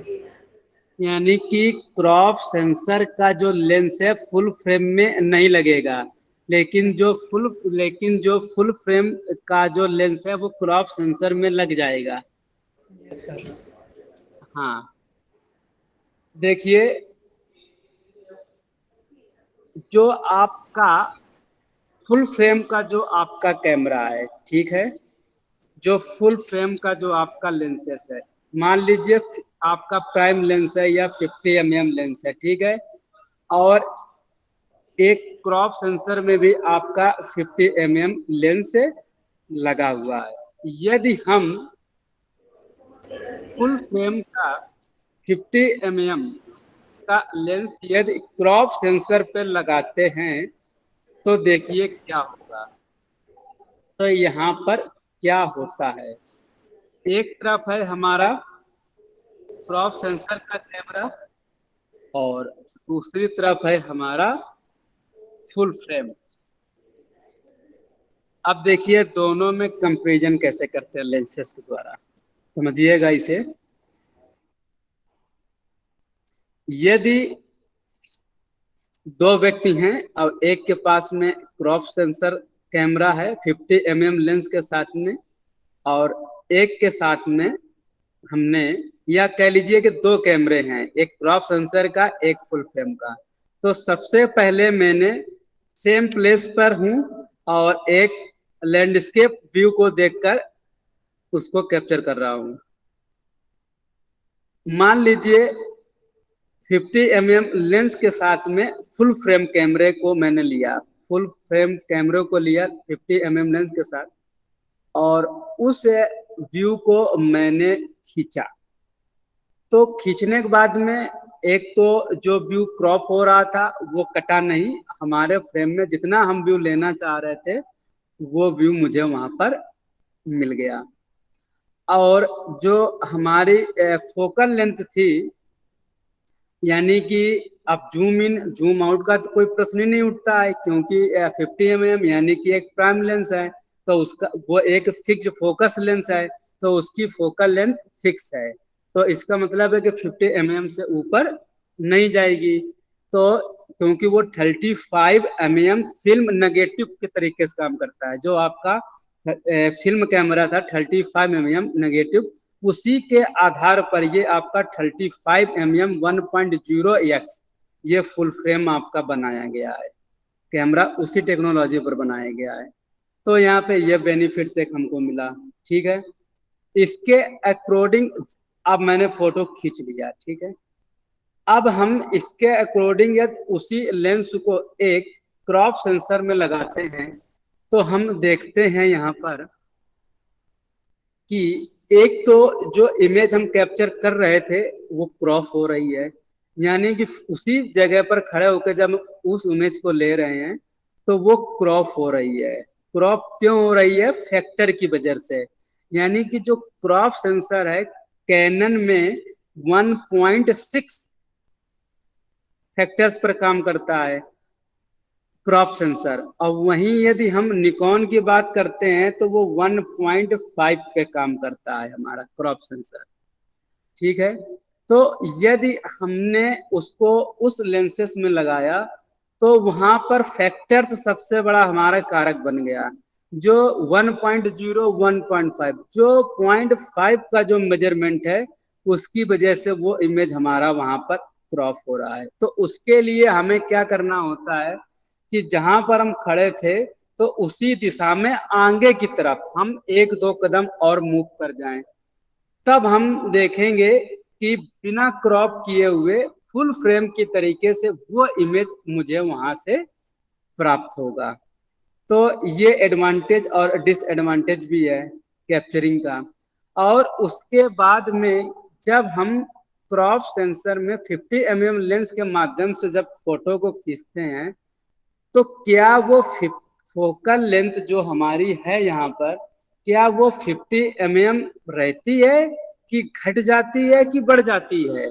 यानी कि क्रॉप सेंसर का जो लेंस है फुल फ्रेम में नहीं लगेगा, लेकिन जो फुल फ्रेम का जो लेंस है वो क्रॉप सेंसर में लग जाएगा। Yes sir. हाँ, देखिए, जो आपका फुल फ्रेम का जो आपका कैमरा है, ठीक है, जो फुल फ्रेम का जो आपका लेंसेस है, मान लीजिए आपका प्राइम लेंस है या 50 mm लेंस है, ठीक है, और एक क्रॉप सेंसर में भी आपका 50 mm लेंस लगा हुआ है। यदि हम फुल फ्रेम का 50 mm का लेंस यदि क्रॉप सेंसर पे लगाते हैं तो देखिए क्या होगा। तो यहाँ पर क्या होता है, एक तरफ है हमारा क्रॉप सेंसर का कैमरा और दूसरी तरफ है हमारा फुल फ्रेम। अब देखिए दोनों में कंपैरिजन कैसे करते हैं लेंसेस के द्वारा, समझिएगा इसे। यदि दो व्यक्ति हैं और एक के पास में क्रॉप सेंसर कैमरा है 50 mm लेंस के साथ में, और एक के साथ में हमने, या कह लीजिए कि दो कैमरे हैं, एक क्रॉप सेंसर का एक फुल फ्रेम का, तो सबसे पहले मैंने सेम प्लेस पर हूं और एक लैंडस्केप व्यू को देखकर उसको कैप्चर कर रहा हूं। मान लीजिए 50 mm लेंस के साथ में फुल फ्रेम कैमरे को मैंने लिया, फुल फ्रेम कैमरे को लिया 50 mm लेंस के साथ, और उस व्यू को मैंने खींचा। तो खींचने के बाद में एक तो जो व्यू क्रॉप हो रहा था वो कटा नहीं, हमारे फ्रेम में जितना हम व्यू लेना चाह रहे थे वो व्यू मुझे वहां पर मिल गया। और जो हमारी फोकल लेंथ थी, यानी कि अब जूम इन जूम आउट का तो कोई प्रश्न ही नहीं उठता है, क्योंकि 50 mm यानी कि एक प्राइम लेंस है, तो उसका वो एक फिक्स फोकस लेंस है, तो उसकी फोकल लेंथ फिक्स है। तो इसका मतलब है कि 50 mm से ऊपर नहीं जाएगी। तो क्योंकि वो 35 mm फिल्म नेगेटिव के तरीके से काम करता है, जो आपका फिल्म कैमरा था 35 mm नेगेटिव, उसी के आधार पर ये आपका 35 mm 1.0x ये फुल फ्रेम आपका बनाया गया है। कैमरा उसी टेक्नोलॉजी पर बनाया गया है। तो यहाँ पे ये बेनिफिट्स एक हमको मिला, ठीक है। इसके अकॉर्डिंग अब मैंने फोटो खींच लिया, ठीक है। अब हम इसके अकॉर्डिंग यदि उसी लेंस को एक क्रॉप सेंसर में लगाते हैं तो हम देखते हैं यहाँ पर कि एक तो जो इमेज हम कैप्चर कर रहे थे वो क्रॉप हो रही है, यानी कि उसी जगह पर खड़े होकर जब उस इमेज को ले रहे हैं तो वो क्रॉप हो रही है। क्रॉप क्यों हो रही है? फैक्टर की वजह से। यानी कि जो क्रॉप सेंसर है कैनन में 1.6 फैक्टर्स पर काम करता है क्रॉप सेंसर, और वहीं यदि हम निकॉन की बात करते हैं तो वो 1.5 पे काम करता है हमारा क्रॉप सेंसर, ठीक है। तो यदि हमने उसको उस लेंसेस में लगाया तो वहां पर फैक्टर्स सबसे बड़ा हमारा कारक बन गया। जो 1.0 1.5 जो 0.5 का जो मेजरमेंट है उसकी वजह से वो इमेज हमारा वहां पर क्रॉप हो रहा है। तो उसके लिए हमें क्या करना होता है कि जहां पर हम खड़े थे तो उसी दिशा में आगे की तरफ हम एक दो कदम और मूव कर जाएं, तब हम देखेंगे कि बिना क्रॉप किए हुए फुल फ्रेम की तरीके से वो इमेज मुझे वहां से प्राप्त होगा। तो ये एडवांटेज और डिसएडवांटेज भी है कैप्चरिंग का। और उसके बाद में जब हम क्रॉप सेंसर में 50 mm लेंस के माध्यम से जब फोटो को खींचते हैं तो क्या वो फोकल लेंथ जो हमारी है यहाँ पर, क्या वो 50 mm रहती है कि घट जाती है कि बढ़ जाती है?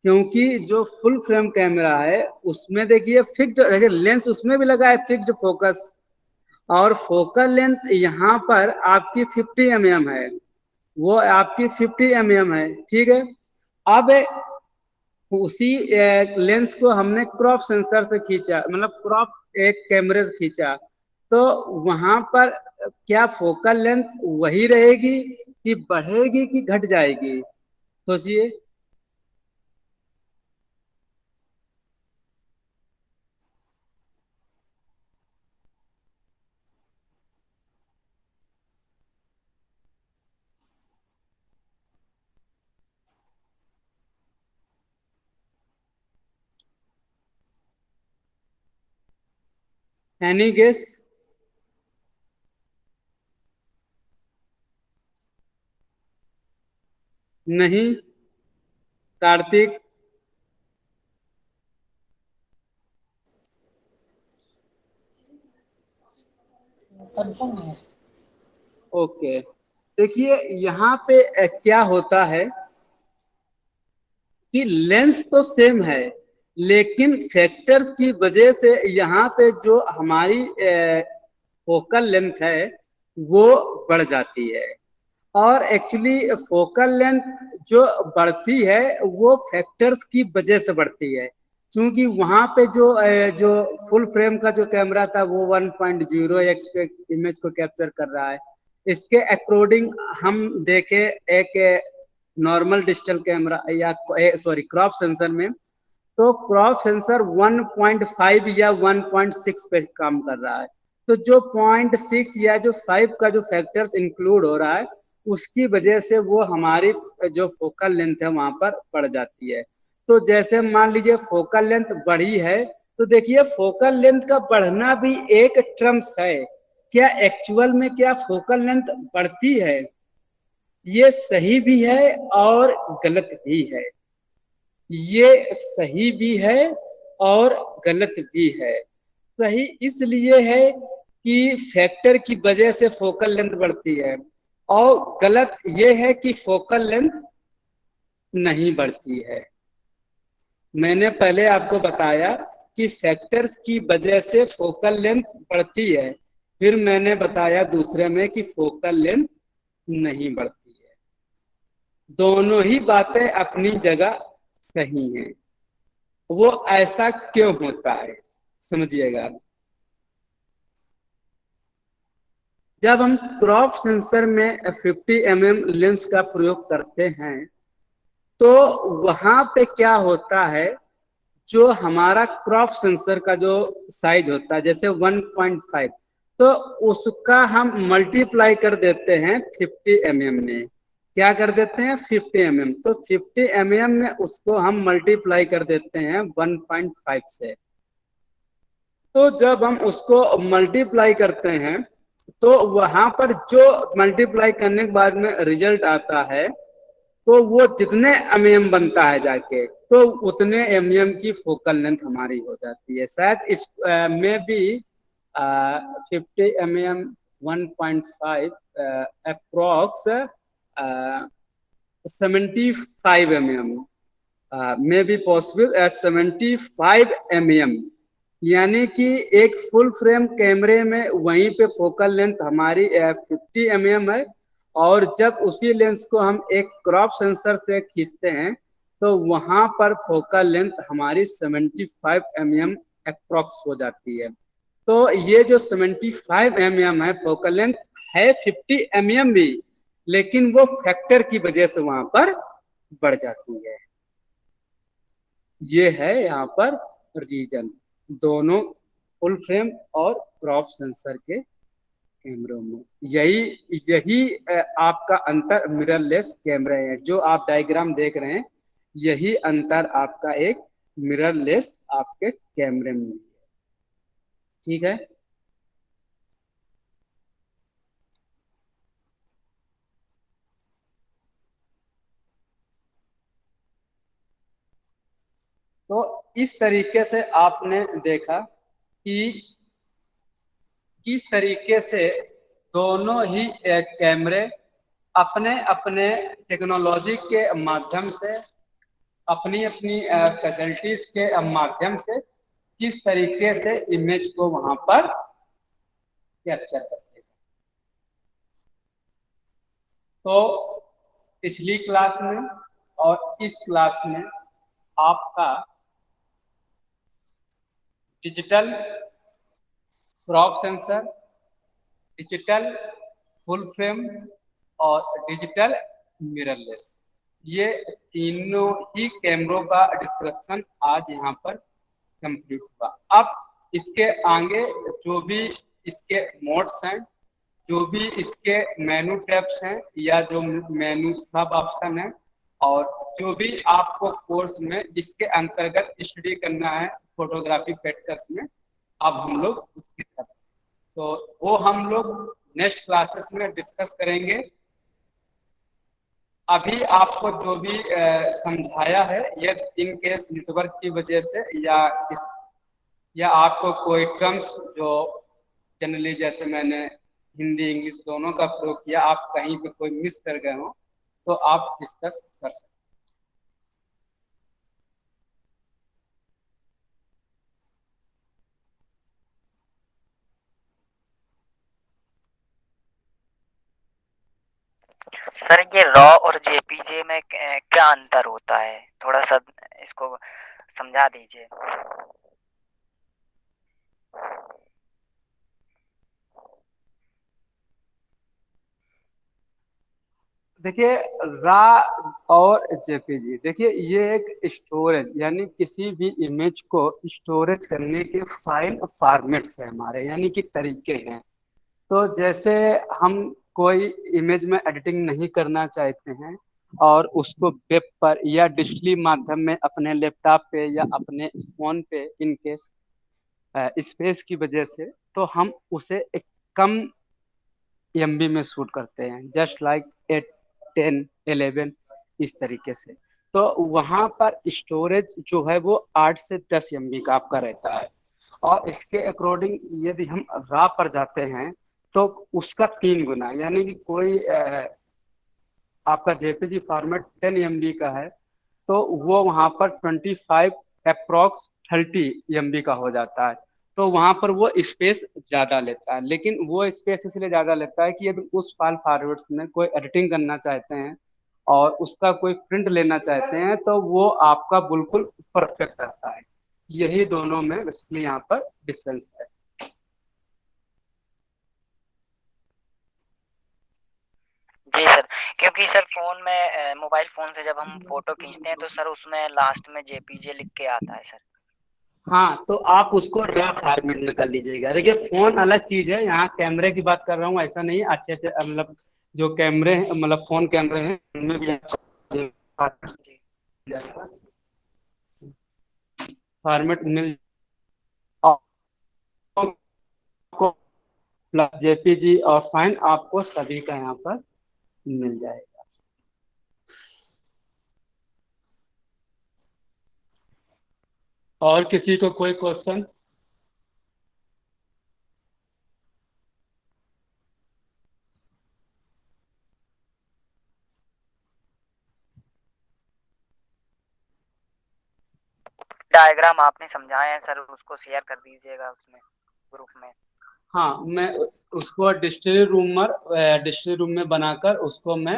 क्योंकि जो फुल फ्रेम कैमरा है उसमें देखिए फिक्स्ड लेंस उसमें भी लगा है, फिक्स्ड फोकस, और फोकल लेंथ यहाँ पर आपकी 50 mm है, वो आपकी 50 mm है, ठीक है। अब उसी लेंस को हमने क्रॉप सेंसर से खींचा, मतलब क्रॉप एक कैमरे से खींचा, तो वहां पर क्या फोकल लेंथ वही रहेगी कि बढ़ेगी कि घट जाएगी? सोचिए। Any guess? नहीं? कार्तिक? कंफर्म नहीं है। ओके, देखिए यहाँ पे क्या होता है कि लेंस तो सेम है लेकिन फैक्टर्स की वजह से यहाँ पे जो हमारी फोकल लेंथ है वो बढ़ जाती है। और एक्चुअली फोकल लेंथ जो बढ़ती है वो फैक्टर्स की वजह से बढ़ती है, क्योंकि वहां पे जो फुल फ्रेम का जो कैमरा था वो 1.0x पे इमेज को कैप्चर कर रहा है। इसके अकॉर्डिंग हम देखे एक नॉर्मल डिजिटल कैमरा या सॉरी क्रॉप सेंसर में, तो क्रॉप सेंसर 1.5 या 1.6 पे काम कर रहा है। तो जो 0.6 या जो 5 का जो फैक्टर्स इंक्लूड हो रहा है उसकी वजह से वो हमारी जो फोकल लेंथ है वहां पर बढ़ जाती है। तो जैसे मान लीजिए फोकल लेंथ बढ़ी है तो देखिए फोकल लेंथ का बढ़ना भी एक टर्म्स है। क्या एक्चुअल में क्या फोकल लेंथ बढ़ती है? ये सही भी है और गलत भी है, ये सही भी है और गलत भी है। सही इसलिए है कि फैक्टर की वजह से फोकल लेंथ बढ़ती है, और गलत ये है कि फोकल लेंथ नहीं बढ़ती है। मैंने पहले आपको बताया कि फैक्टर्स की वजह से फोकल लेंथ बढ़ती है, फिर मैंने बताया दूसरे में कि फोकल लेंथ नहीं बढ़ती है। दोनों ही बातें अपनी जगह सही हैं। वो ऐसा क्यों होता है समझिएगा। जब हम क्रॉप सेंसर में 50 mm लेंस का प्रयोग करते हैं तो वहां पे क्या होता है, जो हमारा क्रॉप सेंसर का जो साइज होता है जैसे 1.5, तो उसका हम मल्टीप्लाई कर देते हैं 50 mm में। क्या कर देते हैं? 50 mm। तो 50 mm में उसको हम मल्टीप्लाई कर देते हैं 1.5 से। तो जब हम उसको मल्टीप्लाई करते हैं तो वहां पर जो मल्टीप्लाई करने के बाद में रिजल्ट आता है तो वो जितने mm बनता है जाके तो उतने mm की फोकल लेंथ हमारी हो जाती है। शायद इस में भी 50 mm 1.5 approx 75 mm may be possible 75 mm, यानी कि एक फुल फ्रेम कैमरे में वहीं पे फोकल लेंथ हमारी 50 mm है, और जब उसी लेंस को हम एक क्रॉप सेंसर से खींचते हैं तो वहां पर फोकल लेंथ हमारी 75 mm अप्रोक्स हो जाती है। तो ये जो 75 mm है फोकल लेंथ है 50 mm भी, लेकिन वो फैक्टर की वजह से वहां पर बढ़ जाती है। ये है यहाँ पर रीजन दोनों फुल फ्रेम और क्रॉप सेंसर के कैमरों में। यही यही आपका अंतर मिररलेस कैमरे है। जो आप डायग्राम देख रहे हैं, यही अंतर आपका एक मिररलेस आपके कैमरे में है। ठीक है। तो इस तरीके से आपने देखा कि किस तरीके से दोनों ही कैमरे अपने अपने टेक्नोलॉजी के माध्यम से, अपनी अपनी फैसिलिटीज के माध्यम से किस तरीके से इमेज को वहां पर कैप्चर करते हैं। तो पिछली क्लास में और इस क्लास में आपका digital crop sensor, digital full frame और डिजिटल मिररलेस, ये तीनों ही कैमरों का डिस्क्रिप्शन आज यहाँ पर कंप्लीट हुआ। अब इसके आगे जो भी इसके मोड्स हैं, जो भी इसके मेनू टैब्स हैं या जो मेनू सब ऑप्शन है, और जो भी आपको कोर्स में इसके अंतर्गत स्टडी करना है फोटोग्राफी प्रैक्टिस में, अब हम लोग उसकी तरफ, तो वो हम लोग नेक्स्ट क्लासेस में डिस्कस करेंगे। अभी आपको जो भी समझाया है, ये इन केस नेटवर्क की वजह से या आपको कोई टर्म्स जो जनरली जैसे मैंने हिंदी इंग्लिश दोनों का प्रयोग किया, आप कहीं पे कोई मिस कर गए हो तो आप डिस्कस कर सकते हैं। सर ये रॉ और जेपीजे में क्या अंतर होता है, थोड़ा सा इसको समझा दीजिए। देखिए, रा और जेपीजी, देखिए ये एक स्टोरेज यानी किसी भी इमेज को स्टोरेज करने के फाइल फॉर्मेट्स है हमारे, यानी कि तरीके हैं। तो जैसे हम कोई इमेज में एडिटिंग नहीं करना चाहते हैं और उसको वेब पर या डिजिटली माध्यम में अपने लैपटॉप पे या अपने फोन पे इनकेस स्पेस की वजह से, तो हम उसे एक कम एमबी में शूट करते हैं, जस्ट लाइक 8, 10, 11 इस तरीके से। तो वहां पर स्टोरेज जो है वो 8 से 10 एमबी का आपका रहता है। और इसके अकॉर्डिंग यदि हम रा पर जाते हैं तो उसका 3 गुना, यानी कि कोई आपका जेपीजी फॉर्मेट 10 एमबी का है तो वो वहां पर 25 अप्रोक्स 30 एमबी का हो जाता है। तो वहां पर वो स्पेस ज्यादा लेता है, लेकिन वो स्पेस इसलिए ज्यादा लेता है कि यदि उस फाइल फॉर्मेट्स में कोई एडिटिंग करना चाहते हैं और उसका कोई प्रिंट लेना चाहते हैं तो वो आपका बिल्कुल परफेक्ट रहता है। यही दोनों में बेसिकली यहाँ पर डिफरेंस है। जी सर, क्योंकि सर फोन में मोबाइल फोन से जब हम फोटो खींचते हैं तो सर उसमें लास्ट में जेपीजे लिख के आता है सर। हाँ, तो आप उसको रॉ फॉर्मेट में कर लीजिएगा। देखिए फोन अलग चीज है, यहाँ कैमरे की बात कर रहा हूँ, ऐसा नहीं है। अच्छे अच्छे मतलब जो कैमरे हैं, मतलब फोन कैमरे हैं, उनमें भी फॉर्मेट मिल आपको, जेपीजी और फाइन आपको सभी का यहाँ पर मिल जाएगा। और किसी को कोई क्वेश्चन? डायग्राम आपने समझाए हैं सर, उसको शेयर कर दीजिएगा उसमें ग्रुप में। हाँ, मैं उसको डिस्ट्री रूम में बनाकर उसको मैं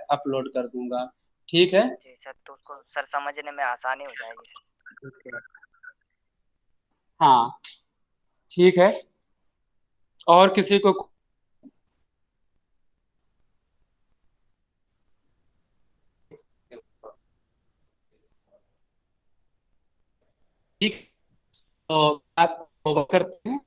अपलोड कर दूंगा। ठीक है। जी सर, तो उसको सर समझने में आसानी हो जाएगी। हाँ ठीक है। और किसी को ठीक, तो आप होमवर्क करते हैं।